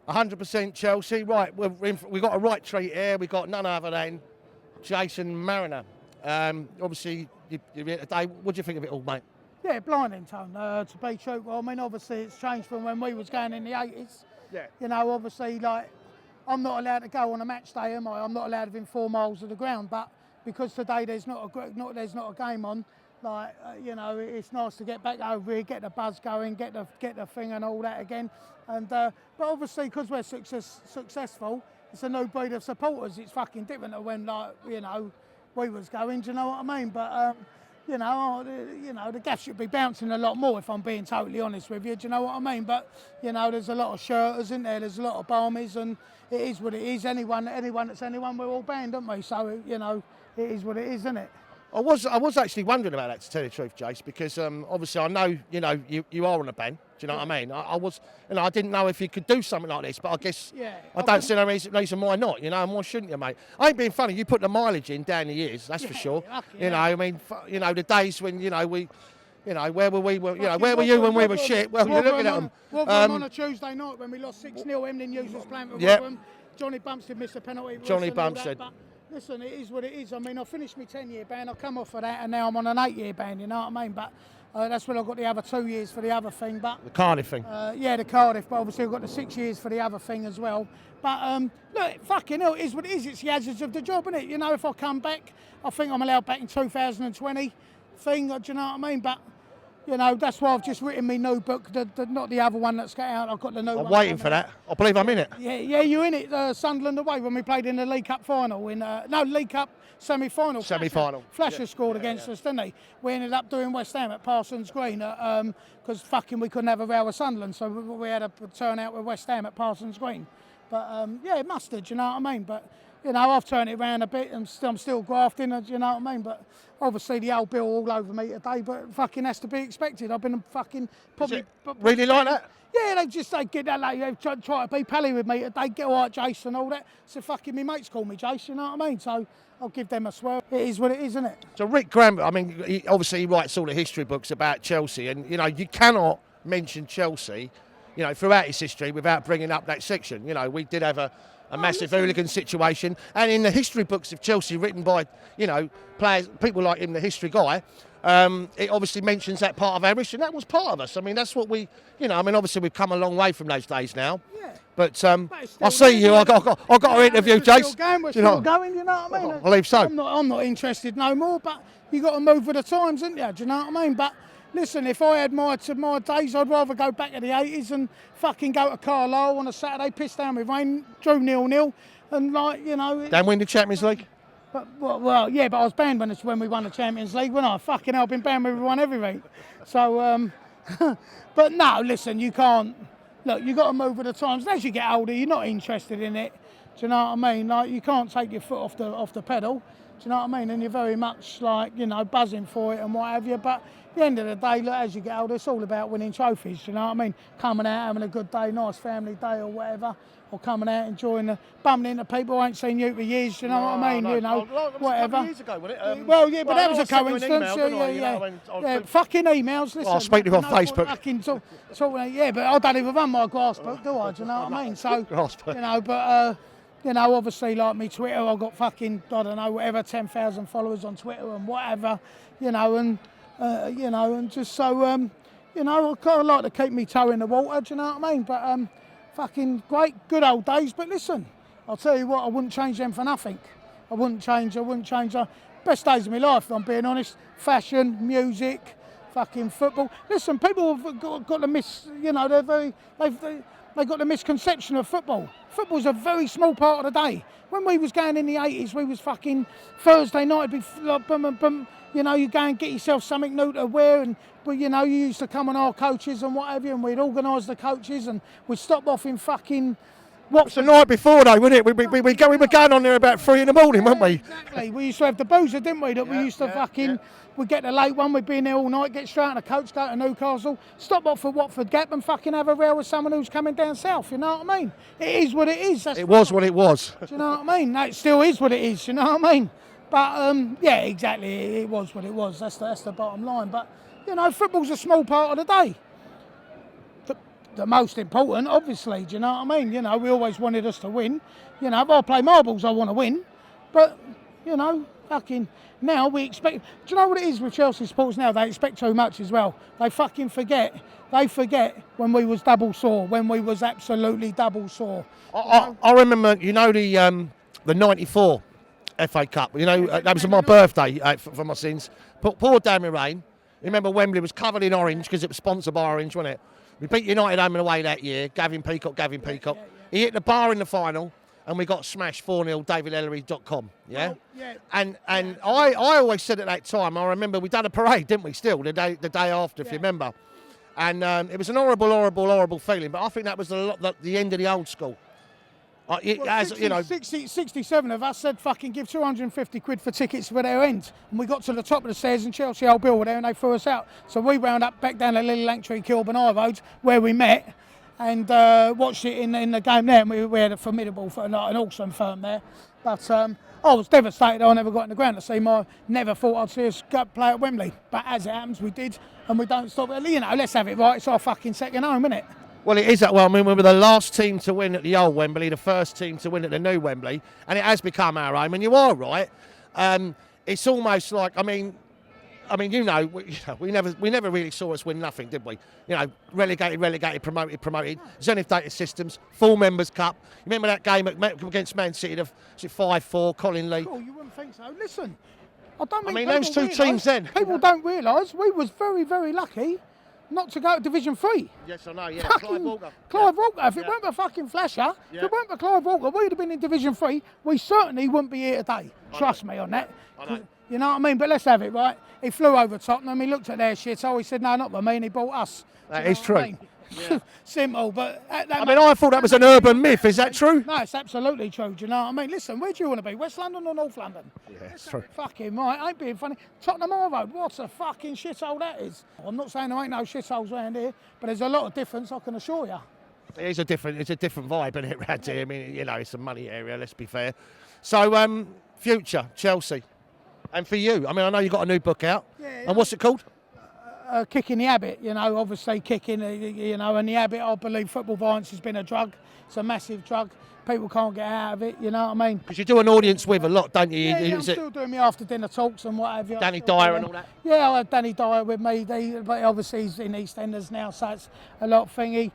100% Chelsea. Right, we've got a right treat here. We've got none other than Jason Marriner. Obviously, you're here today. What do you think of it all, mate? Yeah, blinding, Tone, to be truthful. I mean, obviously, it's changed from when we was going in the 80s. Yeah. You know, obviously, like, I'm not allowed to go on a match day, am I? I'm not allowed within 4 miles of the ground. But because today there's not a game on, like, you know, it's nice to get back over here, get the buzz going, get the thing and all that again. And but obviously, because we're successful, it's a new breed of supporters. It's fucking different to when, like, you know, we was going. Do you know what I mean? But you know, the gas should be bouncing a lot more, if I'm being totally honest with you. Do you know what I mean? But you know, there's a lot of shirters, isn't there? There's a lot of barmies, and it is what it is. Anyone that's anyone, we're all banned, aren't we? So you know, it is what it is, isn't it? I was actually wondering about that, to tell you the truth, Jace, because obviously I know, you know, you are on a ban. Do you know what I mean? I was, you know, I didn't know if you could do something like this, but I guess I don't see no reason why not. You know, and why shouldn't you, mate? I ain't being funny. You put the mileage in down the years, that's for sure. You know, I mean, you know, the days when you know we. You know, where were we? You know, where were you when we were shit? Well, you're looking at them. On a Tuesday night when we lost 6-0, Emlyn Hughes was playing for Rotherham. Johnny Bumstead missed a penalty. Johnny Bumstead. Listen, it is what it is. I mean, I finished my 10-year ban. I come off of that, and now I'm on an 8-year ban. You know what I mean? But that's when I got the other 2 years for the other thing. But the Cardiff thing. Yeah, the Cardiff. But obviously, I've got the 6 years for the other thing as well. But look, fucking hell, it is what it is. It's the hazards of the job, isn't it? You know, if I come back, I think I'm allowed back in 2020 thing. Do you know what I mean? But you know, that's why I've just written my new book, not the other one that's got out. I've got the new one. I'm waiting for that. I believe I'm in it. Yeah, you're in it. Sunderland away when we played in the League Cup final. League Cup semi-final. Flasher scored against us, didn't he? We ended up doing West Ham at Parsons Green because fucking we couldn't have a row with Sunderland, so we had a turn out with West Ham at Parsons Green. But yeah, mustard, you know what I mean? But you know, I've turned it around a bit and I'm still grafting, you know what I mean? But obviously the old bill all over me today, but fucking has to be expected. I've been fucking probably... Really like that? Yeah, they get that, like, they try to be pally with me today, get all right, Jace and all that. So fucking me mates call me Jace, you know what I mean? So I'll give them a swear. It is what it is, isn't it? So Rick Graham, I mean, he writes all the history books about Chelsea, and, you know, you cannot mention Chelsea, you know, throughout its history without bringing up that section. You know, we did have a massive hooligan situation, and in the history books of Chelsea written by, you know, players, people like him, the history guy, it obviously mentions that part of our history, and that was part of us. I mean, that's what we, you know, I mean, obviously we've come a long way from those days now. Yeah. But I see you. I got to interview, Jace. We're still going, you know what I mean? I believe so. I'm not interested no more, but you got to move with the times, haven't you? Do you know what I mean? But listen, if I had my days, I'd rather go back to the 80s and fucking go to Carlisle on a Saturday, piss down with rain, drew 0-0, and like, you know... Don't win the Champions League? But, well, yeah, but I was banned when we won the Champions League, wasn't I? Fucking hell, I've been banned when we won every week. So, but no, listen, you can't... Look, you got to move with the times. As you get older, you're not interested in it. Do you know what I mean? Like, you can't take your foot off the pedal. Do you know what I mean? And you're very much like, you know, buzzing for it and what have you. But at the end of the day, look, as you get older, it's all about winning trophies. Do you know what I mean? Coming out, having a good day, nice family day or whatever. Or coming out, enjoying bumping into people I ain't seen you for years. Do you know what I mean? No. You know, whatever. Years ago, wasn't it? Well, yeah, but that was a coincidence. Yeah, fucking emails. Listen, I'll speak to you on Facebook. Yeah, but I don't even run my grass book, do I? Do you know what I mean? So, you know, but. You know, obviously, like me Twitter, I've got fucking, I don't know, whatever, 10,000 followers on Twitter and whatever, you know, and just so, you know, I kind of like to keep me toe in the water, do you know what I mean? But fucking great, good old days. But listen, I'll tell you what, I wouldn't change them for nothing. I wouldn't change. Best days of my life, if I'm being honest. Fashion, music, fucking football. Listen, people have got the you know, they've got the misconception of football. Football's a very small part of the day. When we was going in the 80s, we was fucking Thursday night, it'd be like, you know, you go and get yourself something new to wear, and you know, you used to come on our coaches and what have you, and we'd organise the coaches, and we'd stop off in fucking... It was the night before, though, wasn't it? We were going on there about 3 in the morning, weren't we? Exactly. We used to have the boozer, didn't we? We used to fucking... We'd get the late one, we'd be in there all night, get straight on the coach, go to Newcastle, stop off for Watford Gap and fucking have a row with someone who's coming down south, you know what I mean? It is what it is. It was what it was. Do you know what I mean? No, it still is what it is, you know what I mean? But, yeah, exactly, it was what it was. That's the bottom line. But, you know, football's a small part of the day. the most important, obviously. Do you know what I mean? You know, we always wanted us to win. You know, if I play marbles, I want to win. But, you know, fucking now we expect. Do you know what it is with Chelsea supporters now? They expect too much as well. They fucking forget. They forget when we was double sore, when we was absolutely double sore. I remember, you know, the '94 FA Cup. You know, that was my birthday for my sins. Poor Dan Marriner. You remember Wembley was covered in orange because it was sponsored by Orange, wasn't it? We beat United home and away that year. Gavin Peacock. He hit the bar in the final, and we got smashed 4-0. DavidEllery.com. Yeah. Oh, yeah. And I always said at that time. I remember we done a parade, didn't we? Still the day after, if you remember. And it was an horrible feeling. But I think that was the end of the old school. Well, 67 of us said fucking give 250 quid for tickets for their end. And we got to the top of the stairs and Chelsea Old Bill were there and they threw us out. So we wound up back down at Lily Langtree, Kilburn High Road, where we met and watched it in the game there. And we had a formidable, an awesome firm there. But I was devastated I never got in the ground to see never thought I'd see us go play at Wembley. But as it happens, we did. And we don't stop. You know, let's have it right. It's our fucking second home, isn't it? Well, it is that. Well, I mean, we were the last team to win at the old Wembley, the first team to win at the new Wembley, and it has become our home. And you are right. It's almost like, I mean, we never really saw us win nothing, did we? You know, relegated, promoted. Zenith Data Systems, full members cup. You remember that game against Man City? Was it 5-4? Colin Lee. Oh, you wouldn't think so. Listen, those two teams then. People don't realise we was very, very lucky not to go to Division 3. Yes, I know, yeah. Clive Walker. If it weren't for fucking Flasher, if it weren't for Clive Walker, we'd have been in Division 3. We certainly wouldn't be here today. Trust me on that. I know. You know what I mean? But let's have it, right? He flew over Tottenham, he looked at their shit, so he said, no, not by me, and he bought us. That is true. Yeah. Simple, but... I thought that was an urban myth. Is that true? No, it's absolutely true. Do you know what I mean? Listen, where do you want to be? West London or North London? Yeah, it's true. Fucking right, ain't being funny. Tottenham High Road, what a fucking shithole that is. I'm not saying there ain't no shitholes around here, but there's a lot of difference, I can assure you. It's a different vibe, isn't it, around here? I mean, you know, it's a money area, let's be fair. So, future, Chelsea. And for you, I mean, I know you've got a new book out. Yeah. And what's it called? Kicking the habit, you know, obviously kicking, you know, and the habit, I believe football violence has been a drug. It's a massive drug. People can't get out of it, you know what I mean? Because you do an audience with a lot, don't you? Yeah, I'm still doing my after dinner talks and what have you. Danny Dyer and all that? Yeah, I had Danny Dyer with me, but obviously he's in EastEnders now, so it's a lot thingy.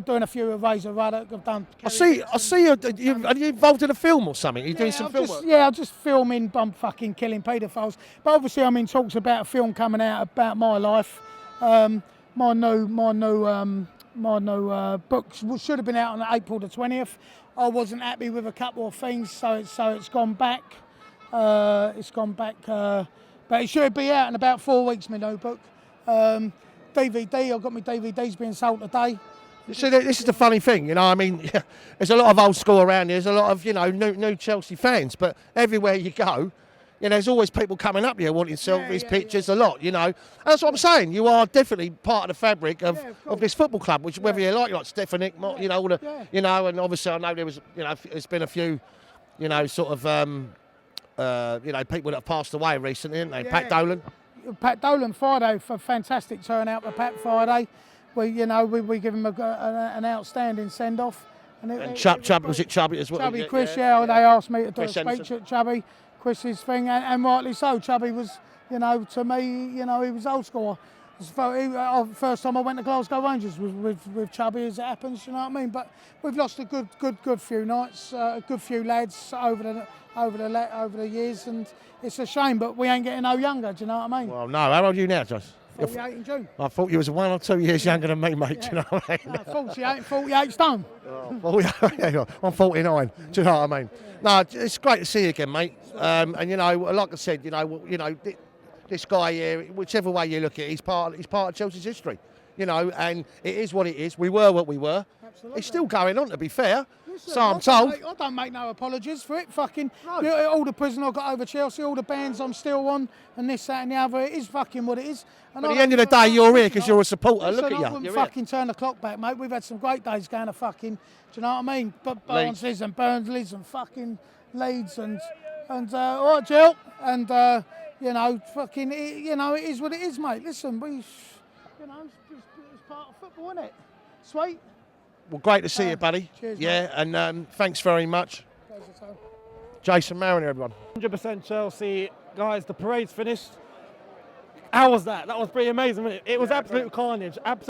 Doing a few with Razor Ruddock. I've done. I see you. Are you involved in a film or something? Are you doing some film work? Yeah, I'm just filming. I'm fucking killing paedophiles. But obviously, I'm in talks about a film coming out about my life. My new book should have been out on April the 20th. I wasn't happy with a couple of things, so it's gone back. But it should be out in about 4 weeks. My new book. DVD. I've got my DVDs being sold today. So this is the funny thing, you know. I mean, there's a lot of old school around here. There's a lot of, you know, new Chelsea fans. But everywhere you go, you know, there's always people coming up here wanting selfies, pictures, a lot, you know. And that's what I'm saying. You are definitely part of the fabric of this football club, which whether you like Stefanik, you know, all the, you know, and obviously I know there was, you know, there's been a few, you know, sort of, you know, people that have passed away recently, haven't they? Yeah. Pat Dolan. Pat Dolan Friday, for fantastic turnout for Pat Friday. We give him an outstanding send off. And Chubby, was it Chubby as well? Chubby Chris, they asked me to do a speech at Chubby Chris's thing, and rightly so. Chubby was, you know, to me, you know, he was old school. First time I went to Glasgow Rangers was with Chubby, as it happens, you know what I mean. But we've lost a good few nights, a good few lads over the years, and it's a shame. But we ain't getting no younger, do you know what I mean? Well, no. How old are you now, Josh? 48 in June. I thought you was 1 or 2 years younger than me, mate. Yeah. Do you know what I mean? 48 stone. I'm 49. Do you know what I mean? No, it's great to see you again, mate. And you know, like I said, you know, this guy here, whichever way you look at it, he's part of Chelsea's history. You know, and it is what it is. We were what we were. Absolutely. It's still going on, to be fair. Listen, so I'm told. I don't make no apologies for it. Fucking all the prison I got over Chelsea, all the bands I'm still on, and this, that, and the other. It is fucking what it is. And at the end of the day, you're here because you're a supporter. Listen, look at you. I wouldn't fucking turn the clock back, mate. We've had some great days going to fucking. Do you know what I mean? But Barnsley's and Burnley's and fucking Leeds and all right, Jill. And you know, fucking, you know, it is what it is, mate. Listen, you know, it's part of football, isn't it? Sweet. Well, great to see you, buddy. Cheers, yeah, and thanks very much. Pleasure, Tom. Jason Marriner, everyone. 100% Chelsea. Guys, the parade's finished. How was that? That was pretty amazing, wasn't it? It was absolute carnage.